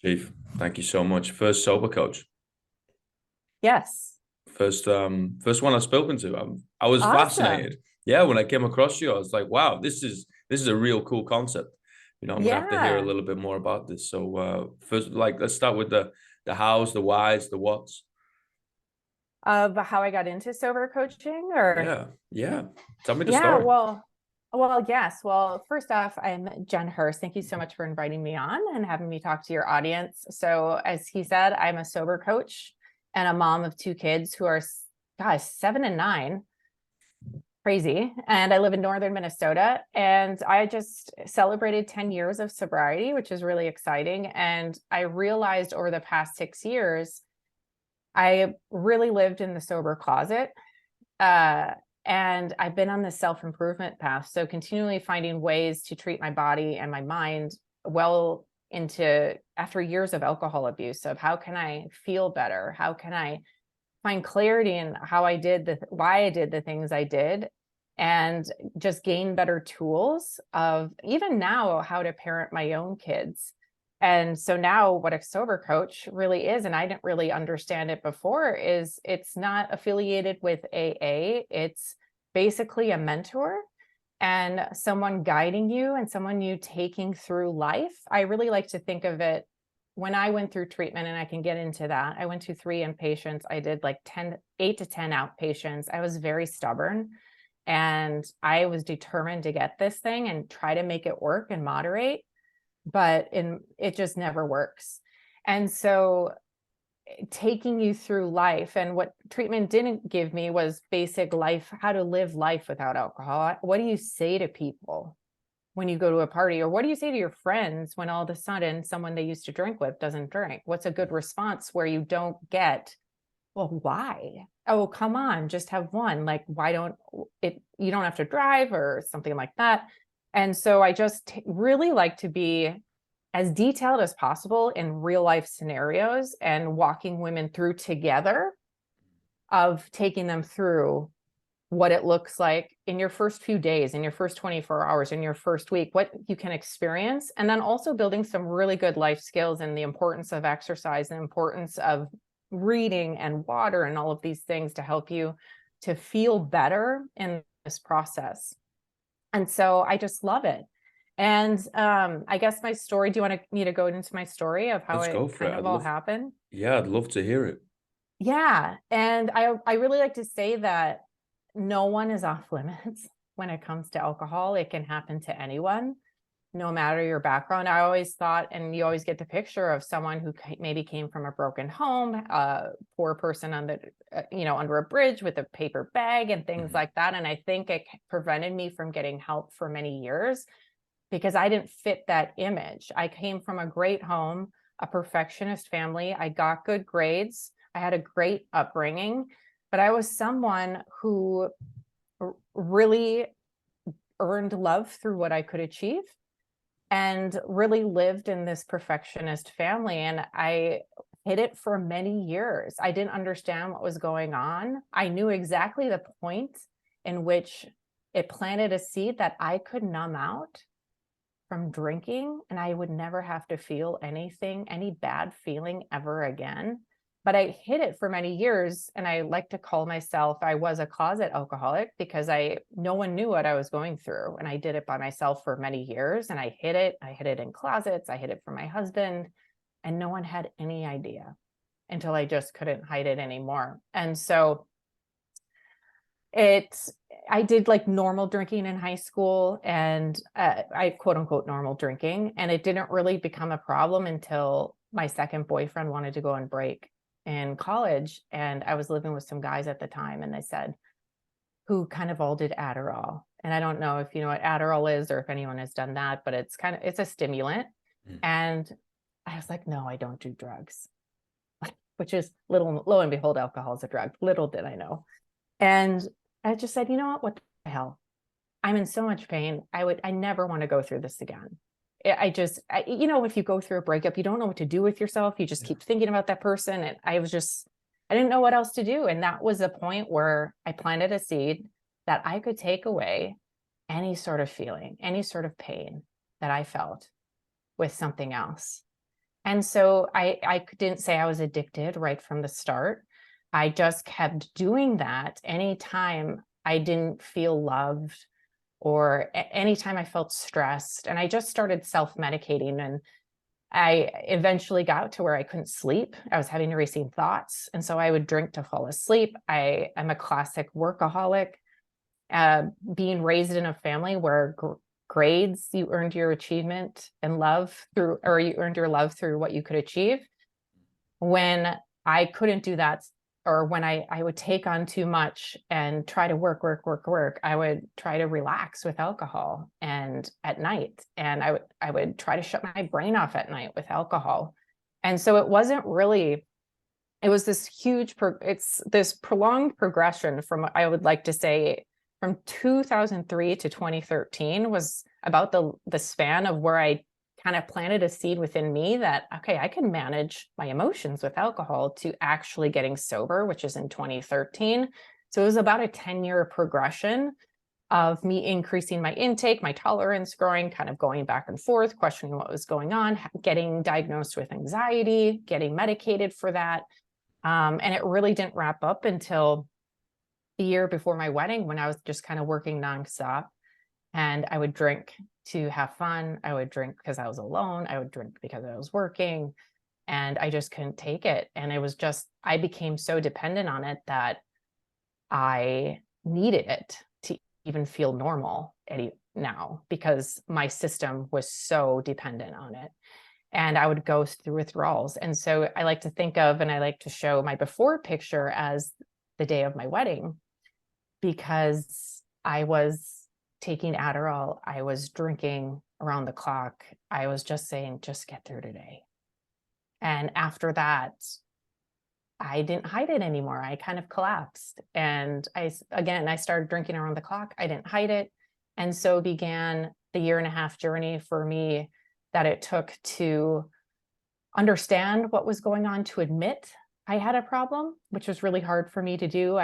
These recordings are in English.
Chief, thank you so much. First sober coach. Yes. First one I've spoken to. I was Awesome. fascinated. Yeah, when I came across you, I was like, wow, this is a real cool concept. I'm gonna have to hear a Yeah. little bit more about this. So first, like, let's start with the hows, the whys, the whats. Of how I got into sober coaching or Yeah, yeah. Tell me the yeah, story. well, yes. Well, first off, I'm Jen Hirst. Thank you so much for inviting me on and having me talk to your audience. So, as he said, I'm a sober coach and a mom of two kids who are, gosh, 7 and 9. Crazy. And I live in northern Minnesota. And I just celebrated 10 years of sobriety, which is really exciting. And I realized over the past 6 years, I really lived in the sober closet. Uh, and I've been on this self-improvement path. So continually finding ways to treat my body and my mind well into after years of alcohol abuse of how can I feel better? How can I find clarity in how I did why I did the things I did, and just gain better tools of even now how to parent my own kids. And so now what a sober coach really is, and I didn't really understand it before, is it's not affiliated with AA. It's basically a mentor and someone guiding you and someone you taking through life. I really like to think of it when I went through treatment, and I can get into that. I went to 3 inpatients. I did like 8 to 10 outpatients. I was very stubborn and I was determined to get this thing and try to make it work and moderate, but it just never works. And so taking you through life, and what treatment didn't give me was basic life, how to live life without alcohol. What do you say to people when you go to a party, or what do you say to your friends when all of a sudden someone they used to drink with doesn't drink? What's a good response where you don't get, well, why? Oh, come on, just have one. Like, why don't it, you don't have to drive or something like that. And so I just really like to be as detailed as possible in real life scenarios and walking women through together, of taking them through what it looks like in your first few days, in your first 24 hours, in your first week, what you can experience, and then also building some really good life skills and the importance of exercise and the importance of reading and water and all of these things to help you to feel better in this process. And so I just love it. And I guess my story, do you want me to go into my story of how Let's it go for it. kind of all happened? Yeah, I'd love to hear it. Yeah. And I really like to say that no one is off limits when it comes to alcohol. It can happen to anyone, no matter your background. I always thought, and you always get the picture of someone who maybe came from a broken home, a poor person on the, under a bridge with a paper bag and things Mhm. like that. And I think it prevented me from getting help for many years because I didn't fit that image. I came from a great home, a perfectionist family. I got good grades. I had a great upbringing, but I was someone who really earned love through what I could achieve and really lived in this perfectionist family. And I hid it for many years. I didn't understand what was going on. I knew exactly the point in which it planted a seed that I could numb out from drinking, and I would never have to feel anything, any bad feeling ever again. But I hid it for many years, and I like to call myself, I was a closet alcoholic because no one knew what I was going through, and I did it by myself for many years, and I hid it. I hid it in closets. I hid it from my husband, and no one had any idea until I just couldn't hide it anymore. And so it I did like normal drinking in high school, and I quote unquote normal drinking, and it didn't really become a problem until my second boyfriend wanted to go on break in college, and I was living with some guys at the time, and they said, who kind of all did Adderall. And I don't know if you know what Adderall is or if anyone has done that, but it's a stimulant. Mm. And I was like, no, I don't do drugs, which is little, lo and behold, alcohol is a drug. Little did I know. And I just said, you know what the hell? I'm in so much pain. I never want to go through this again. If you go through a breakup, you don't know what to do with yourself. You just Yeah. keep thinking about that person. And I didn't know what else to do. And that was a point where I planted a seed that I could take away any sort of feeling, any sort of pain that I felt with something else. And so I didn't say I was addicted right from the start. I just kept doing that anytime I didn't feel loved or anytime I felt stressed. And I just started self-medicating, and I eventually got to where I couldn't sleep. I was having racing thoughts. And so I would drink to fall asleep. I am a classic workaholic. Being raised in a family where grades, you earned your achievement and love through, or you earned your love through what you could achieve. When I couldn't do that, or when I would take on too much and try to work, I would try to relax with alcohol and at night. And I would try to shut my brain off at night with alcohol. And so it wasn't really, it was this huge, it's this prolonged progression from, I would like to say, from 2003 to 2013 was about the span of where I kind of planted a seed within me that, okay, I can manage my emotions with alcohol, to actually getting sober, which is in 2013. So it was about a 10-year progression of me increasing my intake, my tolerance growing, kind of going back and forth, questioning what was going on, getting diagnosed with anxiety, getting medicated for that. And it really didn't wrap up until the year before my wedding, when I was just kind of working nonstop. And I would drink to have fun. I would drink because I was alone. I would drink because I was working, and I just couldn't take it. And it was just, I became so dependent on it that I needed it to even feel normal now, because my system was so dependent on it. And I would go through withdrawals. And so I like to think of, and I like to show my before picture as the day of my wedding, because I was taking Adderall, I was drinking around the clock. I was just saying, just get through today. And after that, I didn't hide it anymore. I kind of collapsed. And I started drinking around the clock. I didn't hide it. And so began the 1.5 year journey for me that it took to understand what was going on, to admit I had a problem, which was really hard for me to do.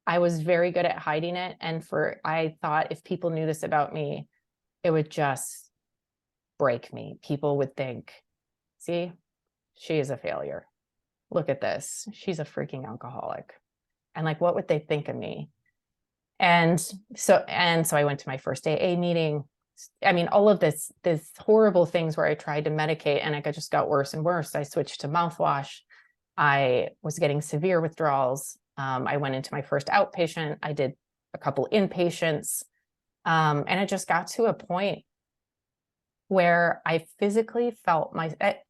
I was very good at hiding it. And I thought if people knew this about me, it would just break me. People would think, see, she is a failure. Look at this. She's a freaking alcoholic. And like, what would they think of me? And so I went to my first AA meeting. I mean, all of this horrible things where I tried to medicate, and it just got worse and worse. I switched to mouthwash. I was getting severe withdrawals. I went into my first outpatient. I did a couple inpatients. And it just got to a point where I physically felt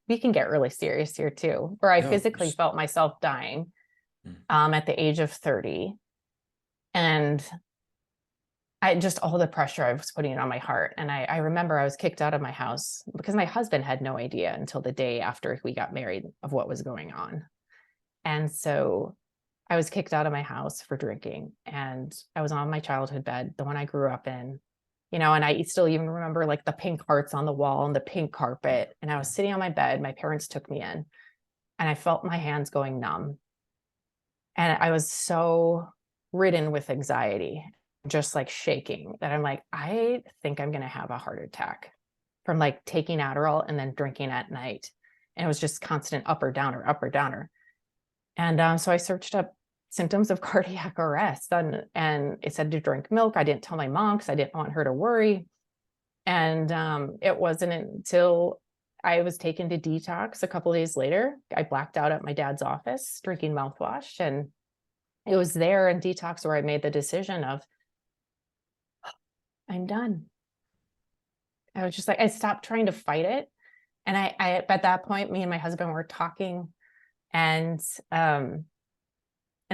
we can get really serious here too, where I physically felt myself dying at the age of 30. And I just, all the pressure I was putting on my heart. And I remember I was kicked out of my house because my husband had no idea until the day after we got married of what was going on. And so I was kicked out of my house for drinking, and I was on my childhood bed, the one I grew up in, and I still even remember like the pink hearts on the wall and the pink carpet. And I was sitting on my bed, my parents took me in, and I felt my hands going numb. And I was so ridden with anxiety, just like shaking, that I'm like, I think I'm going to have a heart attack from like taking Adderall and then drinking at night. And it was just constant up or downer, up or downer. And so I searched up symptoms of cardiac arrest, and it said to drink milk. I didn't tell my mom because I didn't want her to worry. And it wasn't until I was taken to detox a couple of days later, I blacked out at my dad's office drinking mouthwash. And it was there in detox where I made the decision of, I'm done. I was just like, I stopped trying to fight it. And I at that point, me and my husband were talking, and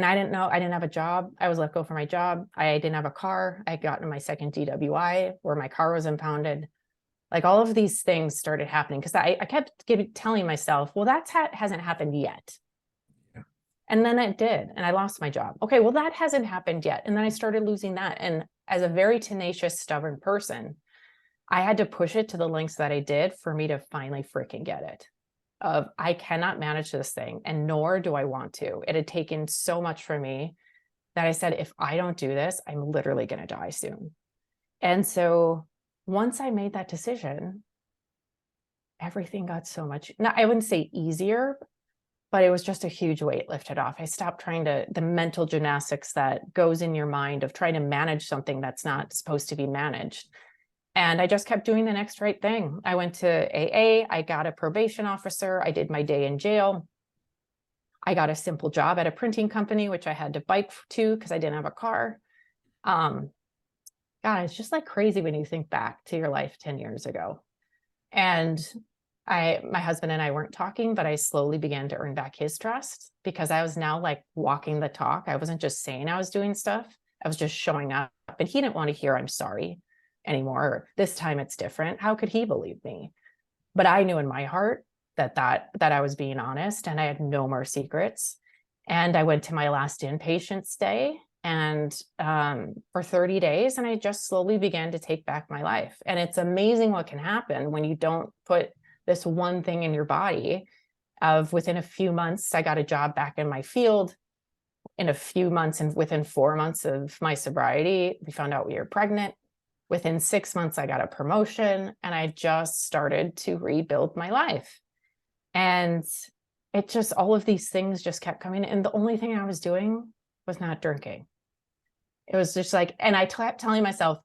I didn't know, I didn't have a job. I was let go from my job. I didn't have a car. I had gotten my second DWI where my car was impounded. Like all of these things started happening because I kept telling myself, well, that hasn't happened yet. Yeah. And then it did. And I lost my job. Okay, well, that hasn't happened yet. And then I started losing that. And as a very tenacious, stubborn person, I had to push it to the lengths that I did for me to finally freaking get it. Of I cannot manage this thing, and nor do I want to. It had taken so much from me that I said, if I don't do this, I'm literally going to die soon. And so once I made that decision, everything got so much, no, I wouldn't say easier, but it was just a huge weight lifted off. I stopped trying the mental gymnastics that goes in your mind of trying to manage something that's not supposed to be managed. And I just kept doing the next right thing. I went to AA, I got a probation officer, I did my day in jail. I got a simple job at a printing company, which I had to bike to because I didn't have a car. God, it's just like crazy when you think back to your life 10 years ago. And my husband and I weren't talking, but I slowly began to earn back his trust because I was now like walking the talk. I wasn't just saying I was doing stuff. I was just showing up, and he didn't want to hear I'm sorry anymore. Or, this time it's different. How could he believe me? But I knew in my heart that I was being honest, and I had no more secrets. And I went to my last inpatient stay and for 30 days, and I just slowly began to take back my life. And it's amazing what can happen when you don't put this one thing in your body. Within a few months, I got a job back in my field. In a few months, and within 4 months of my sobriety, we found out we were pregnant. Within 6 months, I got a promotion, and I just started to rebuild my life. And it just, all of these things just kept coming. And the only thing I was doing was not drinking. It was just like, and I kept telling myself,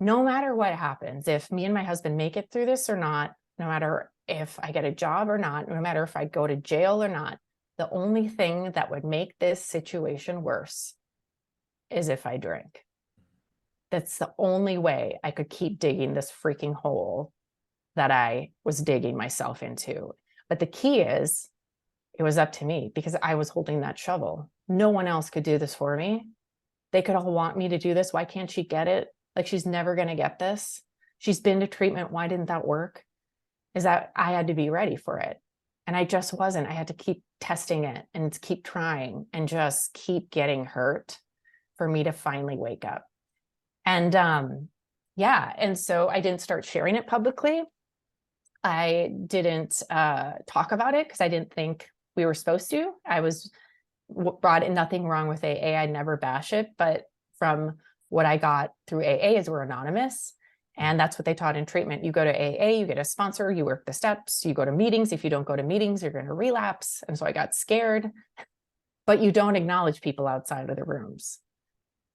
no matter what happens, if me and my husband make it through this or not, no matter if I get a job or not, no matter if I go to jail or not, the only thing that would make this situation worse is if I drink. That's the only way I could keep digging this freaking hole that I was digging myself into. But the key is, it was up to me because I was holding that shovel. No one else could do this for me. They could all want me to do this. Why can't she get it? Like, she's never going to get this. She's been to treatment. Why didn't that work? Is that I had to be ready for it. And I just wasn't. I had to keep testing it and keep trying and just keep getting hurt for me to finally wake up. And yeah, and so I didn't start sharing it publicly. I didn't talk about it because I didn't think we were supposed to. I was brought in, nothing wrong with AA. I never bash it, but from what I got through AA is we're anonymous. And that's what they taught in treatment. You go to AA, you get a sponsor, you work the steps, you go to meetings. If you don't go to meetings, you're going to relapse. And so I got scared, but you don't acknowledge people outside of the rooms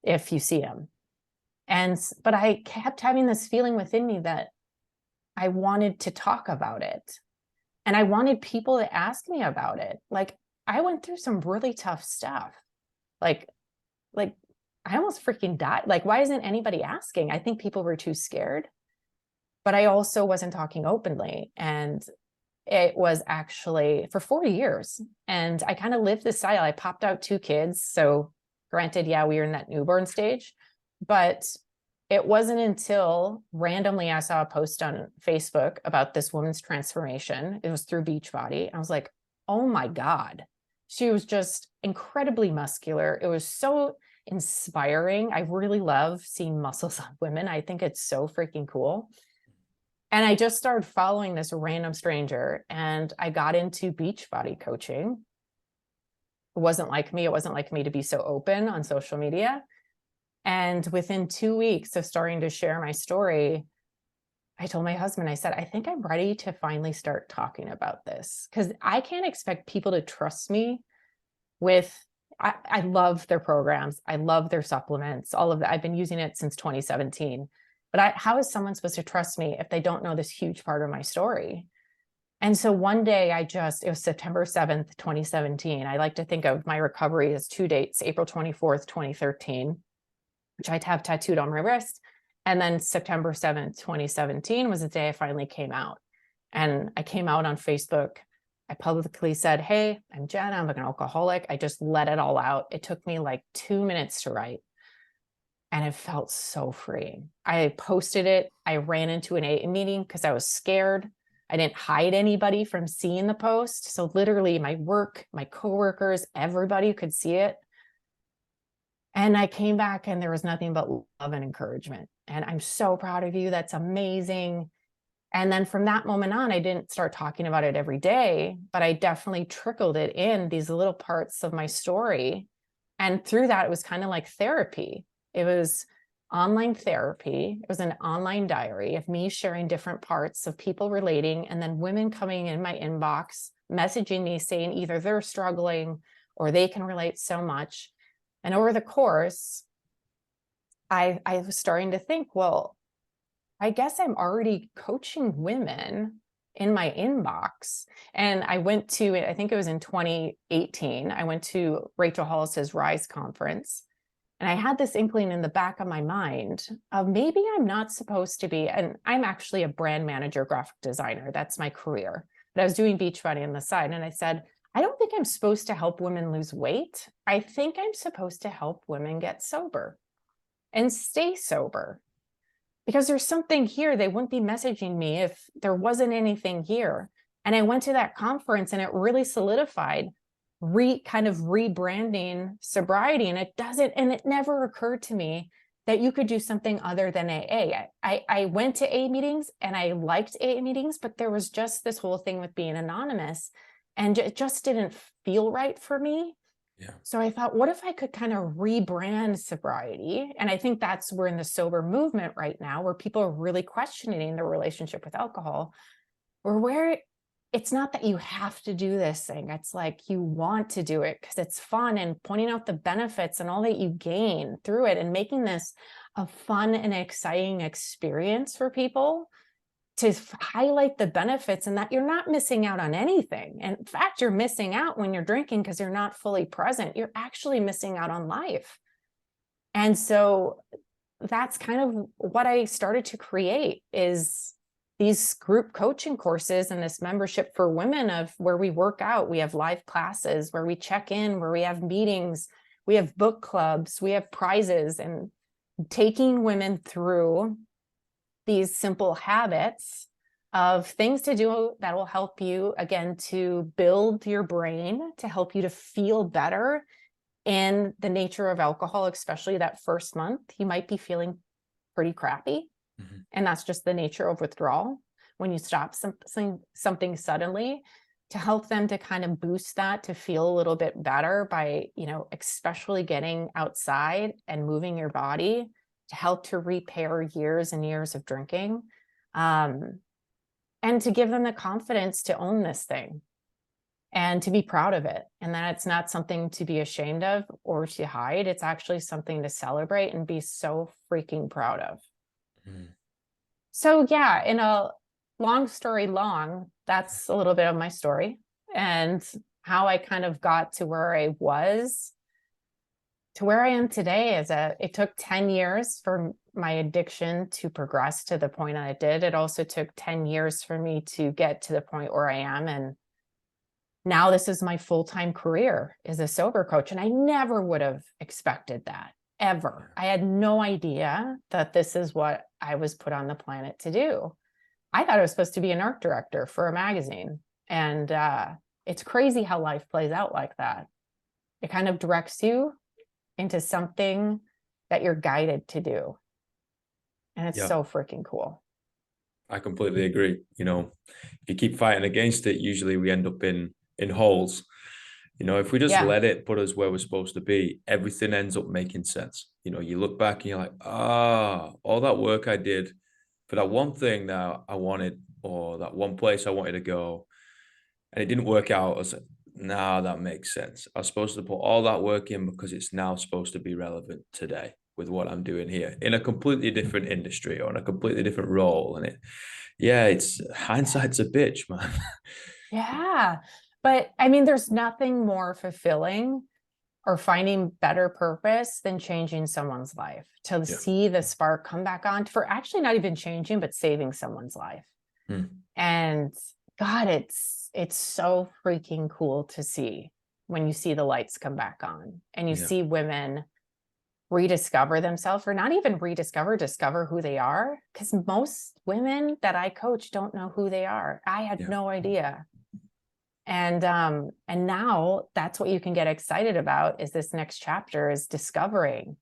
if you see them. But I kept having this feeling within me that I wanted to talk about it. And I wanted people to ask me about it. Like, I went through some really tough stuff. Like I almost freaking died. Like, why isn't anybody asking? I think people were too scared. But I also wasn't talking openly. And it was actually for 4 years. And I kind of lived this style. I popped out 2 kids. So granted, yeah, we were in that newborn stage. But it wasn't until randomly I saw a post on Facebook about this woman's transformation. It was through Beachbody. I was like, oh my God. She was just incredibly muscular. It was so inspiring. I really love seeing muscles on women. I think it's so freaking cool. And I just started following this random stranger, and I got into Beachbody coaching. It wasn't like me. It wasn't like me to be so open on social media. And within 2 weeks of starting to share my story, I told my husband, I said, I think I'm ready to finally start talking about this, because I can't expect people to trust me with, I love their programs. I love their supplements, all of that. I've been using it since 2017. But how is someone supposed to trust me if they don't know this huge part of my story? And so one day it was September 7th, 2017. I like to think of my recovery as 2 dates, April 24th, 2013, which I have tattooed on my wrist. And then September 7th, 2017 was the day I finally came out. And I came out on Facebook. I publicly said, hey, I'm Jen, I'm an alcoholic. I just let it all out. It took me like 2 minutes to write. And it felt so freeing. I posted it. I ran into an AA meeting because I was scared. I didn't hide anybody from seeing the post. So literally my work, my coworkers, everybody could see it. And I came back and there was nothing but love and encouragement. And I'm so proud of you. That's amazing. And then from that moment on, I didn't start talking about it every day, but I definitely trickled it in these little parts of my story. And through that, it was kind of like therapy. It was online therapy. It was an online diary of me sharing different parts of people relating, and then women coming in my inbox, messaging me saying either they're struggling or they can relate so much. And over the course, I was starting to think, well, I guess I'm already coaching women in my inbox. And I went to, I think it was in 2018, I went to Rachel Hollis's Rise conference. And I had this inkling in the back of my mind of maybe I'm not supposed to be, and I'm actually a brand manager, graphic designer. That's my career. But I was doing Beachbody on the side. And I said, I don't think I'm supposed to help women lose weight. I think I'm supposed to help women get sober and stay sober. Because there's something here. They wouldn't be messaging me if there wasn't anything here. And I went to that conference and it really solidified kind of rebranding sobriety. And it never occurred to me that you could do something other than AA. I went to AA meetings and I liked AA meetings, but there was just this whole thing with being anonymous and it just didn't feel right for me. Yeah. So I thought, what if I could kind of rebrand sobriety? And I think we're in the sober movement right now, where people are really questioning their relationship with alcohol, or where it's not that you have to do this thing. It's like you want to do it because it's fun, and pointing out the benefits and all that you gain through it, and making this a fun and exciting experience for people, to highlight the benefits, and that you're not missing out on anything. And in fact, you're missing out when you're drinking because you're not fully present. You're actually missing out on life. And so that's kind of what I started to create, is these group coaching courses and this membership for women, of where we work out. We have live classes where we check in, where we have meetings, we have book clubs, we have prizes, and taking women through these simple habits of things to do that will help you, again, to build your brain, to help you to feel better in the nature of alcohol. Especially that first month, you might be feeling pretty crappy. Mm-hmm. And that's just the nature of withdrawal. When you stop something suddenly, to help them to kind of boost that, to feel a little bit better by, especially getting outside and moving your body, to help to repair years and years of drinking, and to give them the confidence to own this thing and to be proud of it. And that it's not something to be ashamed of or to hide. It's actually something to celebrate and be so freaking proud of. Mm. So yeah, in a long story long, that's a little bit of my story and how I kind of got to where I was, to where I am today. It took 10 years for my addiction to progress to the point I did. It also took 10 years for me to get to the point where I am. And now this is my full-time career as a sober coach. And I never would have expected that, ever. I had no idea that this is what I was put on the planet to do. I thought I was supposed to be an art director for a magazine. And it's crazy how life plays out like that. It kind of directs you into something that you're guided to do. And it's so freaking cool. I completely agree. If you keep fighting against it, usually we end up in holes. If we just let it put us where we're supposed to be, everything ends up making sense. You look back and you're like, all that work I did for that one thing that I wanted, or that one place I wanted to go, and it didn't work out. I was like, now that makes sense. I was supposed to put all that work in because it's now supposed to be relevant today with what I'm doing here in a completely different industry or in a completely different role. And it's hindsight's a bitch, man. Yeah. But I mean, there's nothing more fulfilling or finding better purpose than changing someone's life, to see the spark come back on, for actually not even changing, but saving someone's life. And God, it's so freaking cool to see when you see the lights come back on and you see women rediscover themselves, or not even discover who they are. Because most women that I coach don't know who they are. I had no idea. And now that's what you can get excited about, is this next chapter, is discovering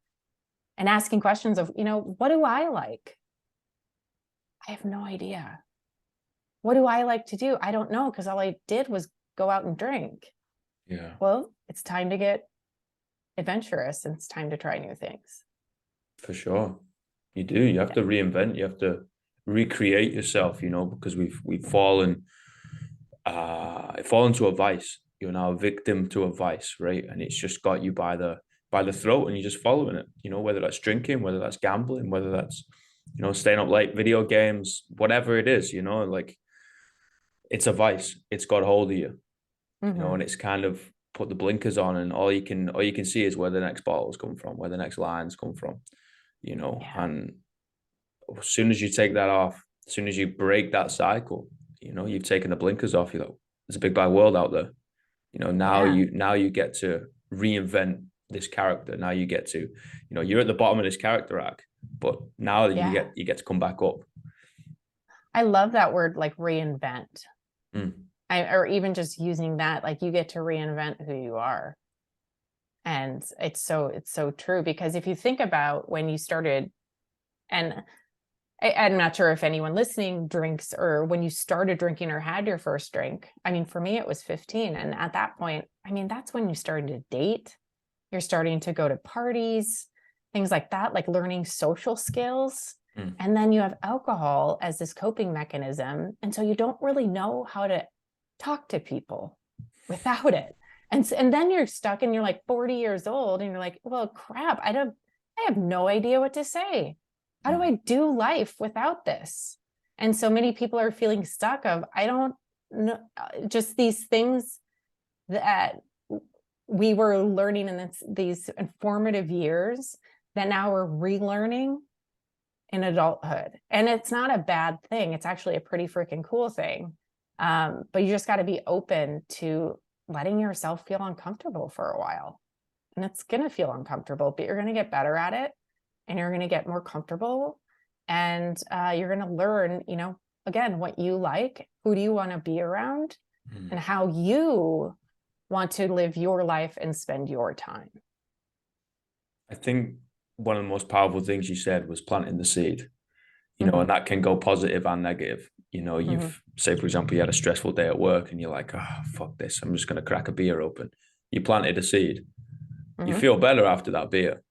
and asking questions of, what do I like? I have no idea. What do I like to do? I don't know, because all I did was go out and drink. Yeah. Well, it's time to get adventurous, and it's time to try new things. For sure. You do. You have to reinvent. You have to recreate yourself, you know, because we've fallen to a vice. You're now a victim to a vice, right? And it's just got you by the throat, and you're just following it. You know, whether that's drinking, whether that's gambling, whether that's, you know, staying up late, video games, whatever it is, you know, like it's a vice. It's got hold of you, you know, and it's kind of put the blinkers on, and all you can see is where the next bottles come from, where the next lines come from, you know. And as soon as you take that off, as soon as you break that cycle, you know, you've taken the blinkers off. You know, there's a big bad world out there. You know, now you get to reinvent this character. Now you get to, you know, you're at the bottom of this character arc, but now you get to come back up. I love that word, like reinvent. Mm. Or even just using that, like you get to reinvent who you are. And it's so true, because if you think about when you started, and I'm not sure if anyone listening drinks, or when you started drinking or had your first drink. I mean, for me, it was 15. And at that point, I mean, that's when you started to date. You're starting to go to parties, things like that, like learning social skills. And then you have alcohol as this coping mechanism. And so you don't really know how to talk to people without it. And then you're stuck, and you're like 40 years old, and you're like, well, crap, I have no idea what to say. How do I do life without this? And so many people are feeling stuck of, I don't know, just these things that we were learning in these informative years that now we're relearning in adulthood. And it's not a bad thing. It's actually a pretty freaking cool thing. But you just got to be open to letting yourself feel uncomfortable for a while. And it's going to feel uncomfortable, but you're going to get better at it, and you're going to get more comfortable, and you're going to learn, you know, again, what you like, who do you want to be around, and how you want to live your life and spend your time. I think one of the most powerful things you said was planting the seed, you know, and that can go positive and negative. You know, you've say, for example, you had a stressful day at work, and you're like, oh, fuck this, I'm just going to crack a beer open. You planted a seed. You feel better after that beer.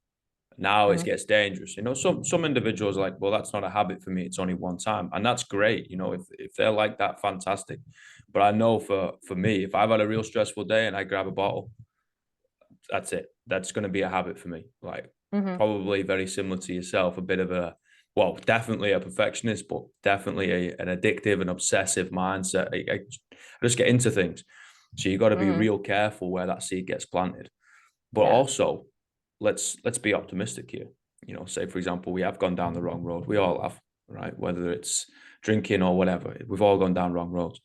Now it gets dangerous. You know, some individuals are like, well, that's not a habit for me. It's only one time. And that's great. You know, if they're like that, fantastic. But I know for me, if I've had a real stressful day and I grab a bottle, that's it. That's going to be a habit for me. Like probably very similar to yourself, a bit of a, well, definitely a perfectionist, but definitely an addictive and obsessive mindset. I just get into things. So you got to be real careful where that seed gets planted. But also, let's be optimistic here. You know, say, for example, we have gone down the wrong road. We all have, right? Whether it's drinking or whatever, we've all gone down wrong roads.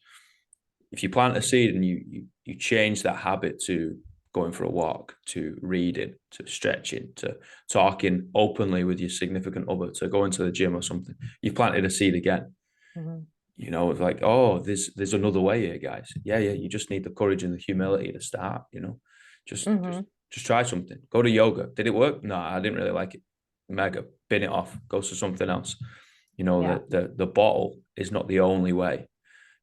If you plant a seed and you change that habit to going for a walk, to reading, to stretching, to talking openly with your significant other, to going to the gym or something, you've planted a seed again. You know, it's like, oh, there's another way here, guys. Yeah, you just need the courage and the humility to start, you know. Just try something. Go to yoga. Did it work? No, I didn't really like it. Mega. Bin it off. Go to something else. You know, the bottle is not the only way.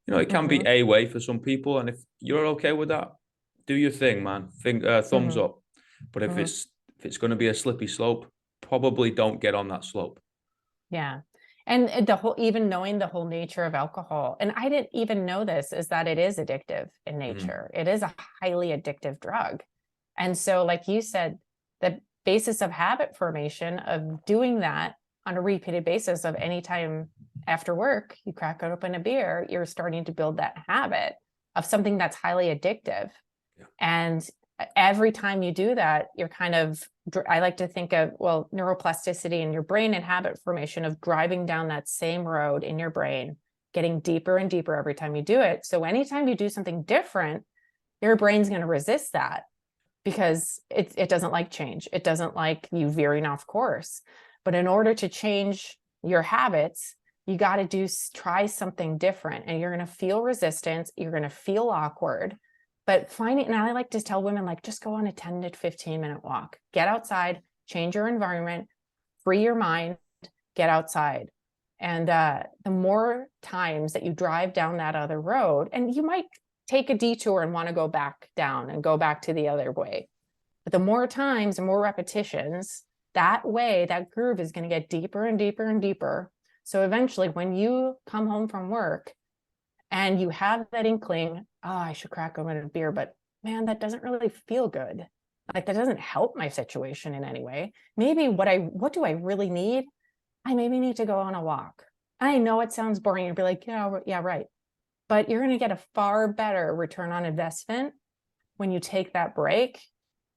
You know, it can be a way for some people, and if you're okay with that, do your thing, man. Thumbs up. But if it's going to be a slippy slope, probably don't get on that slope. Yeah. And even knowing the whole nature of alcohol, and I didn't even know this, is that it is addictive in nature. It is a highly addictive drug. And so, like you said, the basis of habit formation of doing that on a repeated basis of any time after work, you crack open a beer, you're starting to build that habit of something that's highly addictive. Yeah. And every time you do that, you're kind of, I like to think of, well, neuroplasticity in your brain and habit formation of driving down that same road in your brain, getting deeper and deeper every time you do it. So anytime you do something different, your brain's going to resist that, because it doesn't like change. It doesn't like you veering off course. But in order to change your habits, you got to try something different, and you're going to feel resistance. You're going to feel awkward, but and I like to tell women, like, just go on a 10 to 15 minute walk, get outside, change your environment, free your mind, get outside. And the more times that you drive down that other road, and you might take a detour and want to go back down and go back to the other way, but the more times and more repetitions that way, that groove is going to get deeper and deeper and deeper. So eventually when you come home from work and you have that inkling, oh, I should crack open a beer, but man, that doesn't really feel good. Like that doesn't help my situation in any way. Maybe what do I really need? I maybe need to go on a walk. I know it sounds boring. You'd be like, yeah, right. But you're going to get a far better return on investment when you take that break.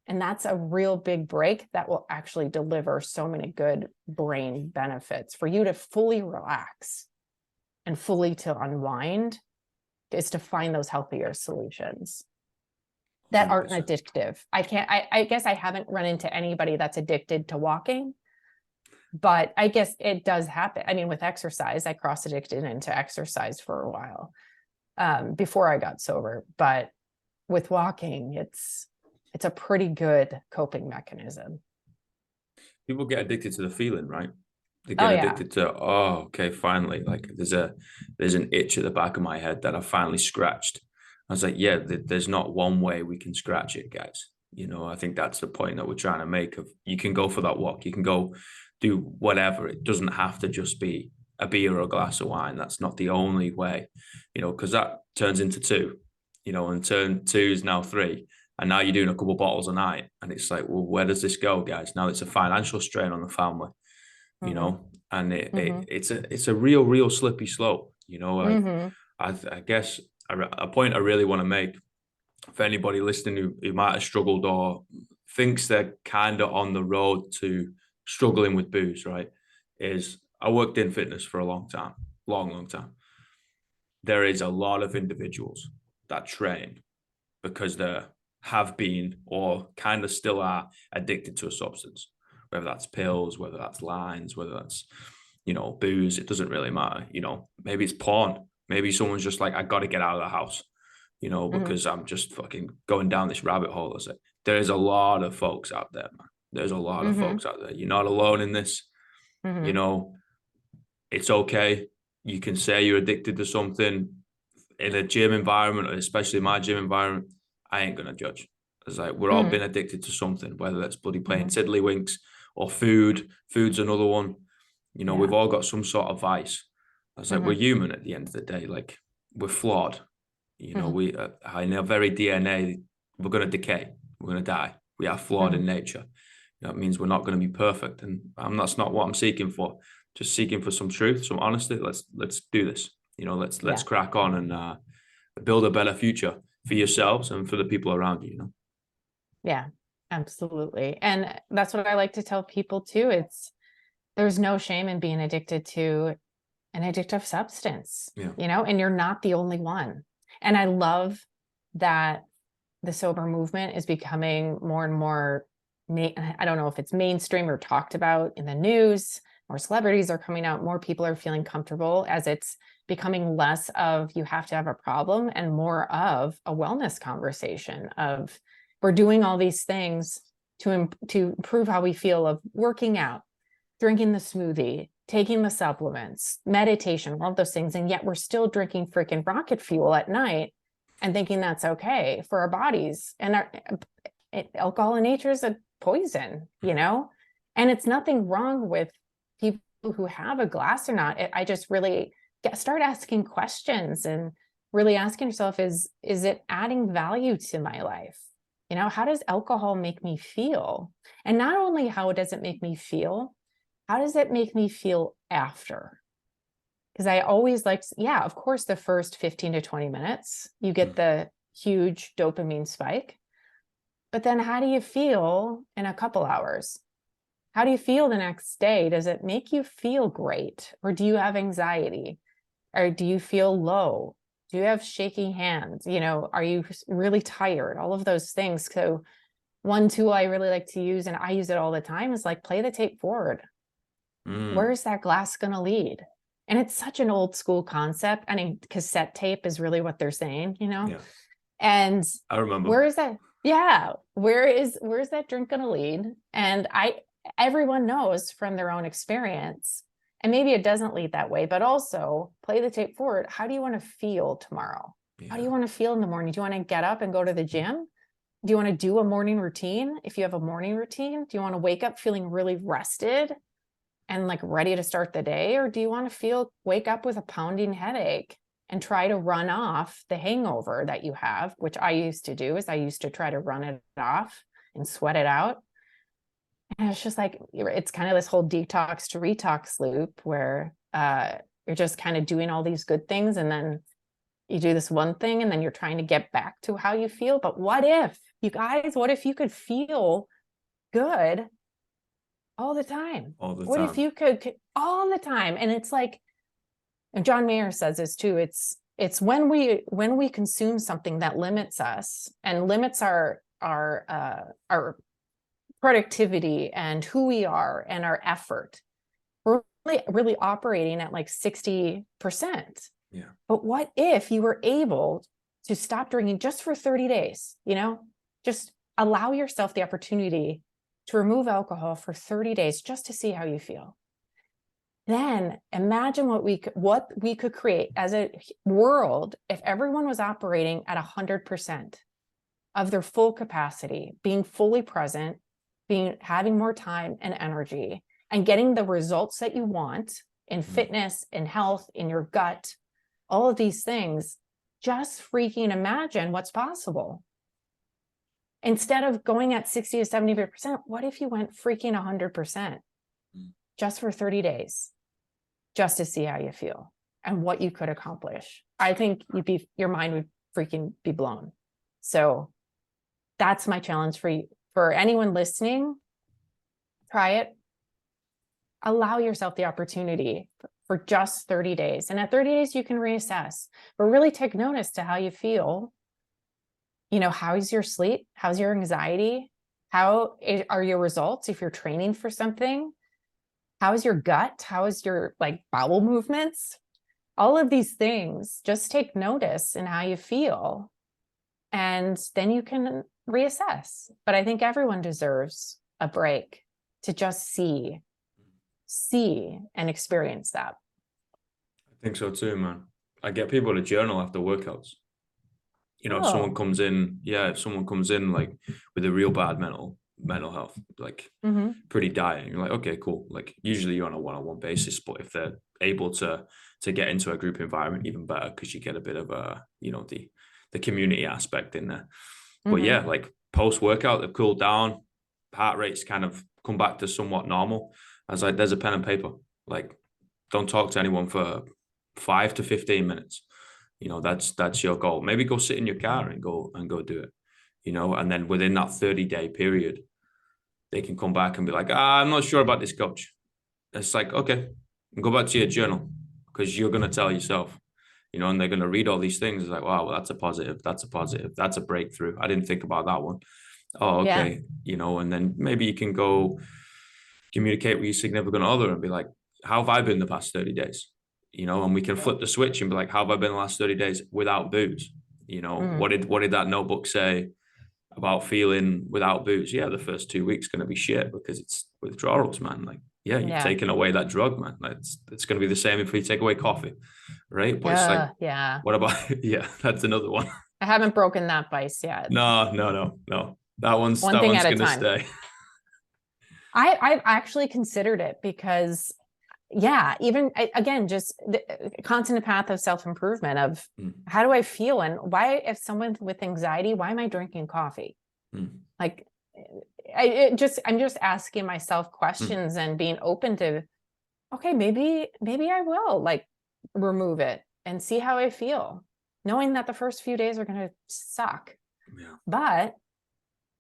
And that's a real big break that will actually deliver so many good brain benefits for you to fully relax and fully to unwind, is to find those healthier solutions that aren't 100%. addictive. I guess I haven't run into anybody that's addicted to walking, but I guess it does happen. I mean, with exercise, I cross addicted into exercise for a while before I got sober, but with walking, it's a pretty good coping mechanism. People get addicted to the feeling, right? They get addicted to, oh, okay, finally, like there's an itch at the back of my head that I finally scratched. I was like, yeah, there's not one way we can scratch it, guys. You know, I think that's the point that we're trying to make. Of you can go for that walk, you can go do whatever. It doesn't have to just be a beer or a glass of wine. That's not the only way, you know, because that turns into two, you know, and turn two is now three. And now you're doing a couple of bottles a night. And it's like, well, where does this go, guys? Now it's a financial strain on the family, you know, and it's a real slippery slope, you know, like I guess a point I really want to make for anybody listening who might have struggled or thinks they're kind of on the road to struggling with booze, right? Is I worked in fitness for a long time. There is a lot of individuals that train because they have been or kind of still are addicted to a substance, whether that's pills, whether that's lines, whether that's, you know, booze. It doesn't really matter. You know, maybe it's porn. Maybe someone's just like, I got to get out of the house, you know, because I'm just fucking going down this rabbit hole. There's a lot of folks out there, man. There's a lot of folks out there. You're not alone in this. You know, it's okay. You can say you're addicted to something in a gym environment, especially my gym environment. I ain't gonna judge. It's like we're all been addicted to something, whether that's bloody playing tiddlywinks or food. Food's another one. You know, we've all got some sort of vice. I was like, we're human at the end of the day. Like we're flawed. You know, we in our very DNA, we're gonna decay. We're gonna die. We are flawed in nature. That means we're not going to be perfect, and that's not what I'm seeking for. Just seeking for some truth, some honesty. Let's do this. You know, let's crack on and build a better future for yourselves and for the people around you. You know. Yeah, absolutely, and that's what I like to tell people too. There's no shame in being addicted to an addictive substance. You know, and you're not the only one. And I love that the sober movement is becoming more and more. I don't know if it's mainstream or talked about in the news. More celebrities are coming out, more people are feeling comfortable, as it's becoming less of you have to have a problem and more of a wellness conversation of we're doing all these things to improve how we feel, of working out, drinking the smoothie, taking the supplements, meditation, all of those things. And yet we're still drinking freaking rocket fuel at night and thinking that's okay for our bodies. And alcohol in nature is a poison, you know, and it's nothing wrong with people who have a glass or not. I just really start asking questions and really asking yourself, is it adding value to my life? You know, how does alcohol make me feel? And not only how does it make me feel, how does it make me feel after? Because I always like, of course, the first 15 to 20 minutes, you get the huge dopamine spike. But then how do you feel in a couple hours? How do you feel the next day? Does it make you feel great? Or do you have anxiety? Or do you feel low? Do you have shaky hands? You know, are you really tired? All of those things. So one tool I really like to use, and I use it all the time, is like play the tape forward. Where is that glass going to lead? And it's such an old school concept. I mean, cassette tape is really what they're saying, you know? And I remember. Where is that? Yeah. Where's that drink going to lead? And everyone knows from their own experience, and maybe it doesn't lead that way, but also play the tape forward. How do you want to feel tomorrow? How do you want to feel in the morning? Do you want to get up and go to the gym? Do you want to do a morning routine? If you have a morning routine, do you want to wake up feeling really rested and like ready to start the day? Or do you want to wake up with a pounding headache and try to run off the hangover that you have, which I used to do, is I used to try to run it off and sweat it out. And it's just like, it's kind of this whole detox to retox loop where you're just kind of doing all these good things, and then you do this one thing, and then you're trying to get back to how you feel. But what if, you guys, what if you could feel good all the time? All the What time. if you could all the time? And it's like, and John Mayer says this too, it's when we consume something that limits us and limits our productivity and who we are and our effort, we're really operating at like 60%. Yeah. But what if you were able to stop drinking just for 30 days, just allow yourself the opportunity to remove alcohol for 30 days just to see how you feel. Then imagine what we could create as a world if everyone was operating at 100% of their full capacity, being fully present, having more time and energy, and getting the results that you want in fitness, in health, in your gut, all of these things. Just freaking imagine what's possible. Instead of going at 60 to 70%, what if you went freaking 100% just for 30 days, just to see how you feel and what you could accomplish? I think your mind would freaking be blown. So that's my challenge for you. For anyone listening, try it. Allow yourself the opportunity for just 30 days. And at 30 days, you can reassess, but really take notice to how you feel. How's your sleep? How's your anxiety? How are your results if you're training for something? How is your gut? How is your bowel movements? All of these things, just take notice in how you feel. And then you can reassess. But I think everyone deserves a break to just see and experience that. I think so too, man. I get people to journal after workouts. If someone comes in like with a real bad mental health, pretty dire, you're like, okay, cool. Like usually you're on a one-on-one basis, but if they're able to get into a group environment, even better, because you get a bit of the community aspect in there. But yeah, like post-workout, they've cooled down, heart rate's kind of come back to somewhat normal. I was like, there's a pen and paper. Like, don't talk to anyone for 5 to 15 minutes. That's your goal. Maybe go sit in your car and go do it. And then within that 30-day period, they can come back and be like, I'm not sure about this, coach. It's like, okay, go back to your journal, because you're going to tell yourself, and they're going to read all these things. It's like, wow, well, that's a positive. That's a positive. That's a breakthrough. I didn't think about that one. Oh, okay. Yeah. And then maybe you can go communicate with your significant other and be like, how have I been the past 30 days? And we can flip the switch and be like, how have I been the last 30 days without booze? What did that notebook say about feeling without booze? Yeah, the first 2 weeks going to be shit because it's withdrawals, man. Like, yeah, you've taken away that drug, man. It's going to be the same if we take away coffee, right? But it's like, what about, that's another one. I haven't broken that vice yet. No. That one's going to stay. I've actually considered it because, even again, just the constant path of self-improvement of how do I feel, and why, if someone with anxiety, why am I drinking coffee? Like, I'm just asking myself questions and being open to, okay, maybe I will remove it and see how I feel, knowing that the first few days are going to suck. Yeah. But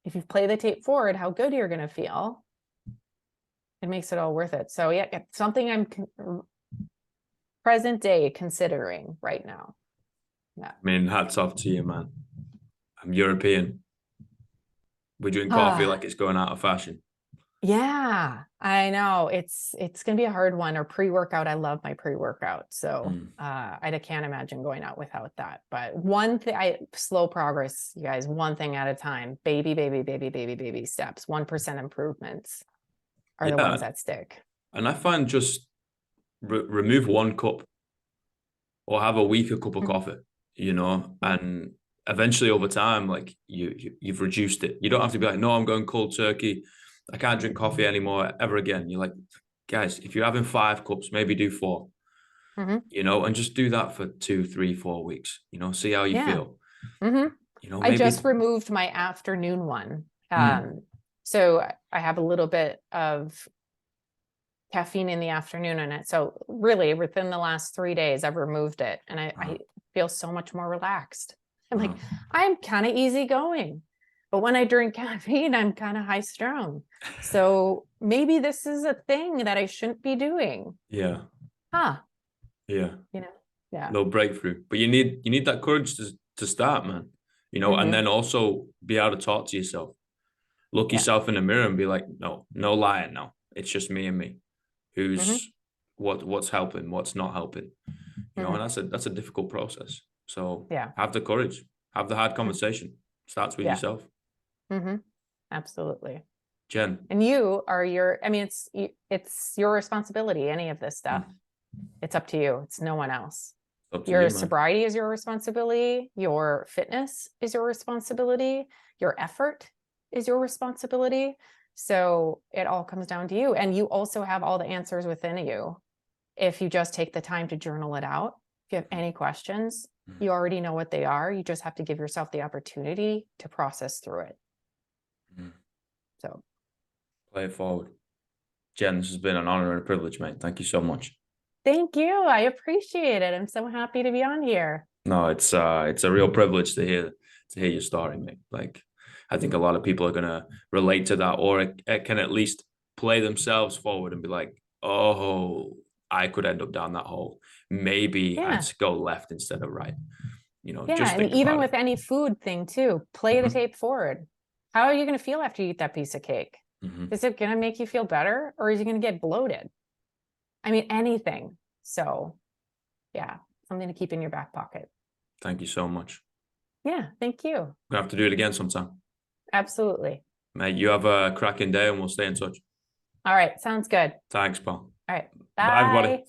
if you play the tape forward, how good you're going to feel, it makes it all worth it. So yeah, it's something I'm present day considering right now. Yeah. I mean, hats off to you, man. I'm European. We drink coffee like it's going out of fashion. Yeah, I know. It's going to be a hard one. Or pre-workout. I love my pre-workout. So I can't imagine going out without that. But one thing, slow progress, you guys, one thing at a time, baby steps, 1% improvements are the ones that stick. And I find just remove 1 cup or have a weaker cup of coffee, and eventually over time, like you've reduced it. You don't have to be like, no, I'm going cold turkey. I can't drink coffee anymore ever again. You're like, guys, if you're having 5 cups, maybe do 4, and just do that for 2, 3, 4 weeks, see how you Yeah. feel. I Maybe. just removed my afternoon one. Mm. So I have a little bit of caffeine in the afternoon in it. So really within the last 3 days, I've removed it and I feel so much more relaxed. I'm like, I'm kind of easygoing, but when I drink caffeine, I'm kind of high strung. So maybe this is a thing that I shouldn't be doing. Yeah. Huh. Yeah. Yeah. No breakthrough, but you need that courage to start, man. And then also be able to talk to yourself. Look yourself in the mirror and be like, no lying now. It's just me and me. Who's what's helping, what's not helping. And that's a difficult process. So have the courage, have the hard conversation. Starts with yourself. Absolutely. Jen. And you are it's your responsibility, any of this stuff. It's up to you. It's no one else. Your sobriety is your responsibility. Your fitness is your responsibility. Your effort is your responsibility. So it all comes down to you. And you also have all the answers within you. If you just take the time to journal it out, if you have any questions, you already know what they are. You just have to give yourself the opportunity to process through it. So play it forward. Jen, this has been an honor and a privilege, mate. Thank you so much. Thank you. I appreciate it. I'm so happy to be on here. No, it's a real privilege to hear your story, mate. Like, I think a lot of people are gonna relate to that, or it can at least play themselves forward and be like, oh, I could end up down that hole. Maybe I'd go left instead of right. Just and think even about with any food thing too, play the tape forward. How are you going to feel after you eat that piece of cake? Is it going to make you feel better, or is it going to get bloated? I mean, anything. So something to keep in your back pocket. Thank you so much. Yeah, thank you. We'll have to do it again sometime. Absolutely. Mate, you have a cracking day and we'll stay in touch. All right, sounds good. Thanks, pal. All right, bye everybody.